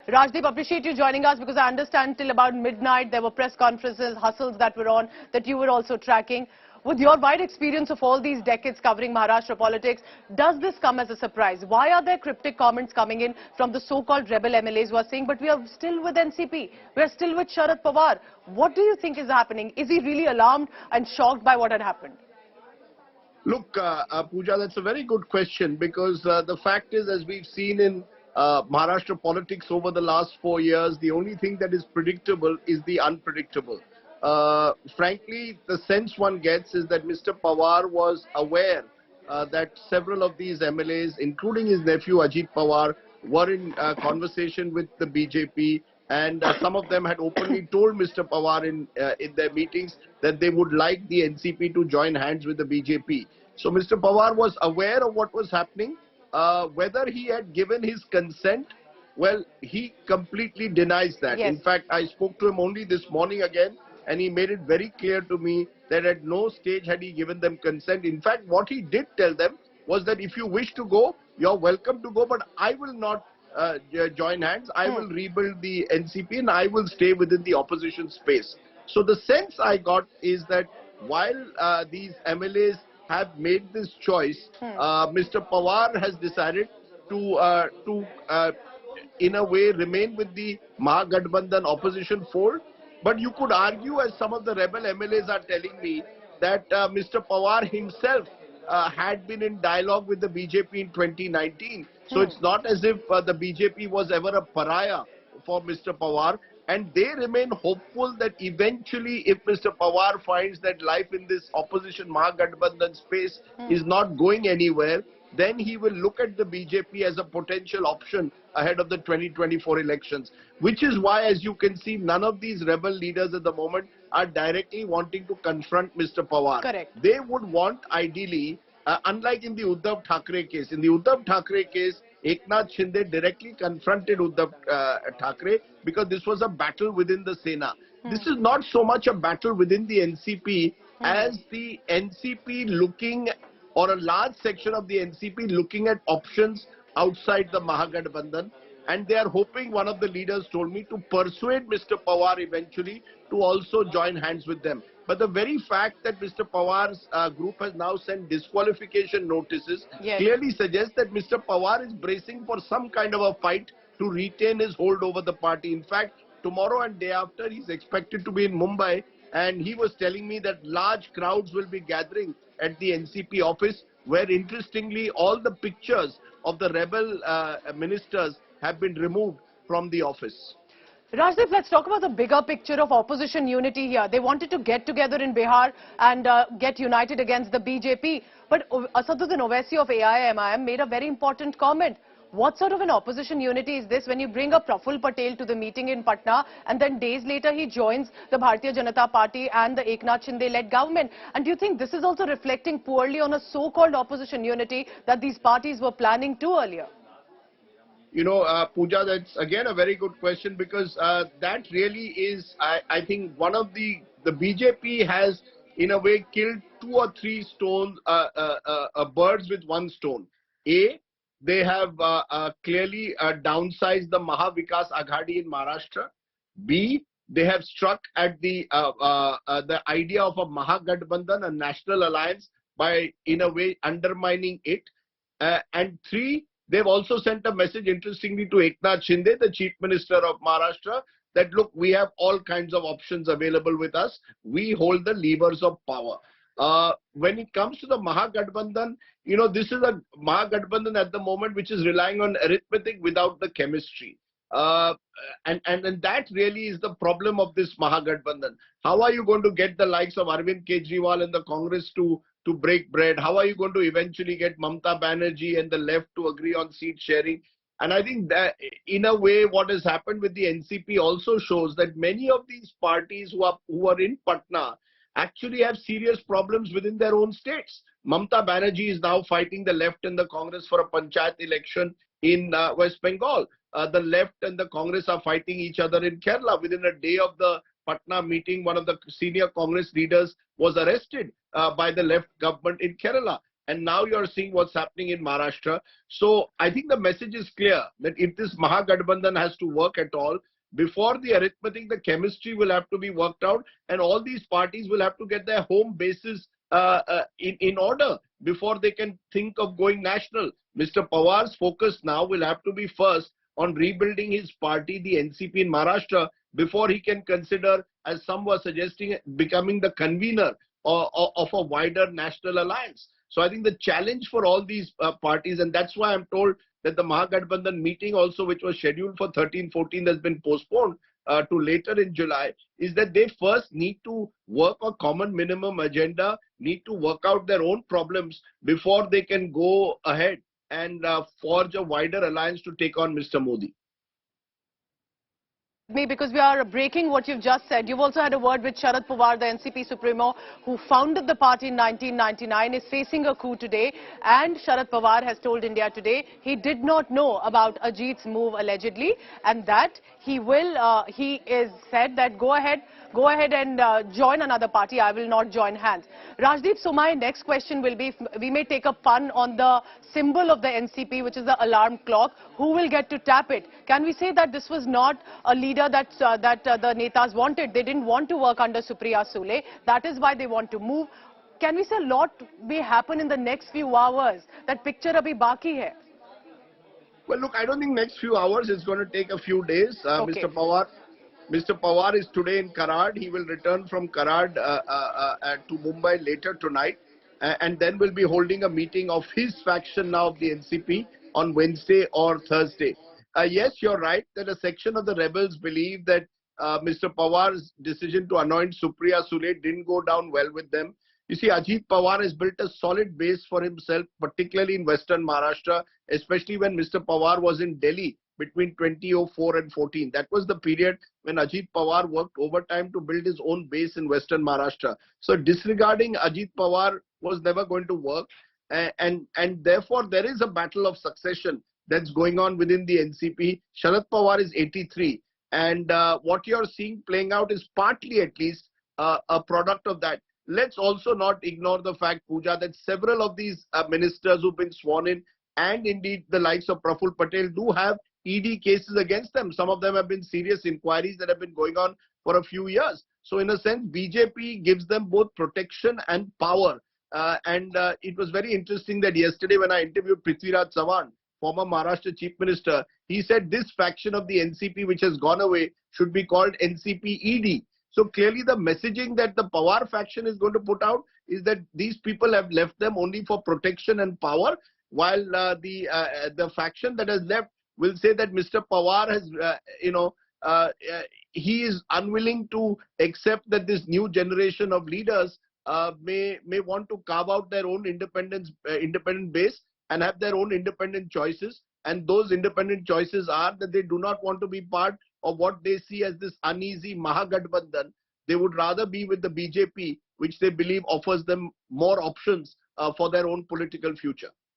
Rajdeep, appreciate you joining us because I understand till about midnight there were press conferences, hustles that were on that you were also tracking. With your wide experience of all these decades covering Maharashtra politics, does this come as a surprise? Why are there cryptic comments coming in from the so-called rebel MLAs who are saying, but we are still with NCP, we are still with Sharad Pawar? What do you think is happening? Is he really alarmed and shocked by what had happened? Look, Pooja, that's a very good question because the fact is, as we've seen in Maharashtra politics over the last 4 years, the only thing that is predictable is the unpredictable. Frankly, the sense one gets is that Mr. Pawar was aware that several of these MLAs, including his nephew Ajit Pawar, were in conversation with the BJP, and some of them had openly told Mr. Pawar in their meetings that they would like the NCP to join hands with the BJP. So Mr. Pawar was aware of what was happening. Whether he had given his consent, well, he completely denies that. Yes. In fact, I spoke to him only this morning again, and he made it very clear to me that at no stage had he given them consent. In fact, what he did tell them was that if you wish to go, you're welcome to go, but I will not join hands. I will rebuild the NCP and I will stay within the opposition space. So the sense I got is that while these MLAs have made this choice, Mr. Pawar has decided to in a way remain with the Mahagathbandhan opposition fold. But you could argue, as some of the rebel MLAs are telling me, that Mr. Pawar himself had been in dialogue with the BJP in 2019. So it's not as if the BJP was ever a pariah for Mr. Pawar. And they remain hopeful that eventually, if Mr. Pawar finds that life in this opposition Mahagathbandhan space is not going anywhere, then he will look at the BJP as a potential option ahead of the 2024 elections. Which is why, as you can see, none of these rebel leaders at the moment are directly wanting to confront Mr. Pawar. Correct. They would want, ideally, unlike in the Uddhav Thackeray case. In the Uddhav Thackeray case, Eknath Shinde directly confronted Uddhav Thackeray because this was a battle within the Sena. This is not so much a battle within the NCP as the NCP looking, or a large section of the NCP looking at options outside the Mahagathbandhan. And they are hoping, one of the leaders told me, to persuade Mr. Pawar eventually to also join hands with them. But the very fact that Mr. Pawar's group has now sent disqualification notices clearly suggests that Mr. Pawar is bracing for some kind of a fight to retain his hold over the party. In fact, tomorrow and day after, he's expected to be in Mumbai, and he was telling me that large crowds will be gathering at the NCP office, where interestingly all the pictures of the rebel ministers have been removed from the office. Rajdeep, let's talk about the bigger picture of opposition unity here. They wanted to get together in Bihar and get united against the BJP. But Asaduddin Owaisi of AIMIM made a very important comment. What sort of an opposition unity is this when you bring a Praful Patel to the meeting in Patna and then days later he joins the Bharatiya Janata Party and the Eknath Shinde-led government? And do you think this is also reflecting poorly on a so-called opposition unity that these parties were planning to earlier? You know, Pooja, that's again a very good question, because that really is, I think, one of the BJP has in a way killed 2 or 3 stones, birds with one stone. A, they have clearly downsized the Mahavikas Aghadi in Maharashtra. B, they have struck at the idea of a Mahagathbandhan, a national alliance, by in a way undermining it. And 3, they've also sent a message, interestingly, to Eknath Shinde, the Chief Minister of Maharashtra, that look, we have all kinds of options available with us. We hold the levers of power. When it comes to the Mahagathbandhan, you know, this is a Mahagathbandhan at the moment which is relying on arithmetic without the chemistry. And that really is the problem of this Mahagathbandhan. How are you going to get the likes of Arvind Kejriwal and the Congress to break bread? How are you going to eventually get Mamta Banerjee and the left to agree on seat sharing? And I think that in a way what has happened with the NCP also shows that many of these parties who are in Patna actually have serious problems within their own states. Mamta Banerjee is now fighting the left and the Congress for a panchayat election in West Bengal. The left and the Congress are fighting each other in Kerala. Within a day of the Patna meeting, one of the senior Congress leaders was arrested by the left government in Kerala. and now you're seeing what's happening in Maharashtra. So I think the message is clear that if this Mahagathbandhan has to work at all, before the arithmetic, the chemistry will have to be worked out, and all these parties will have to get their home bases in order before they can think of going national. Mr. Pawar's focus now will have to be first on rebuilding his party, the NCP in Maharashtra, before he can consider, as some were suggesting, becoming the convener of a wider national alliance. So I think the challenge for all these parties, and that's why I'm told that the Mahagathbandhan meeting also, which was scheduled for 13-14, has been postponed to later in July, is that they first need to work a common minimum agenda, need to work out their own problems before they can go ahead and forge a wider alliance to take on Mr. Modi. Because we are breaking what you've just said. You've also had a word with Sharad Pawar, the NCP Supremo, who founded the party in 1999, is facing a coup today. And Sharad Pawar has told India Today he did not know about Ajit's move allegedly, and that he is said that go ahead and join another party. I will not join hands. Rajdeep, so my next question will be, we may take a pun on the symbol of the NCP, which is the alarm clock. Who will get to tap it? Can we say that this was not a leader that the Netas wanted? They didn't want to work under Supriya Sule. That is why they want to move. Can we say a lot may happen in the next few hours? That picture abhi baki hai. Well, look, I don't think next few hours. It's going to take a few days. Okay. Mr. Pawar is today in Karad. He will return from Karad to Mumbai later tonight, and then will be holding a meeting of his faction now of the NCP on Wednesday or Thursday. Yes, you're right that a section of the rebels believe that Mr. Pawar's decision to anoint Supriya Sule didn't go down well with them. You see, Ajit Pawar has built a solid base for himself, particularly in Western Maharashtra, especially when Mr. Pawar was in Delhi between 2004 and 14. That was the period when Ajit Pawar worked overtime to build his own base in Western Maharashtra. So disregarding Ajit Pawar was never going to work. And therefore, there is a battle of succession that's going on within the NCP. Sharad Pawar is 83. And what you're seeing playing out is partly, at least, a product of that. Let's also not ignore the fact, Pooja, that several of these ministers who've been sworn in, and indeed the likes of Praful Patel, do have ED cases against them. Some of them have been serious inquiries that have been going on for a few years. So in a sense, BJP gives them both protection and power. It was very interesting that yesterday when I interviewed Prithviraj Chavan, former Maharashtra Chief Minister, he said this faction of the NCP which has gone away should be called NCP ED. So clearly the messaging that the Pawar faction is going to put out is that these people have left them only for protection and power, while the faction that has left will say that Mr. Pawar has, he is unwilling to accept that this new generation of leaders may want to carve out their own independent base and have their own independent choices. And those independent choices are that they do not want to be part of what they see as this uneasy Mahagathbandhan. They would rather be with the BJP, which they believe offers them more options for their own political future.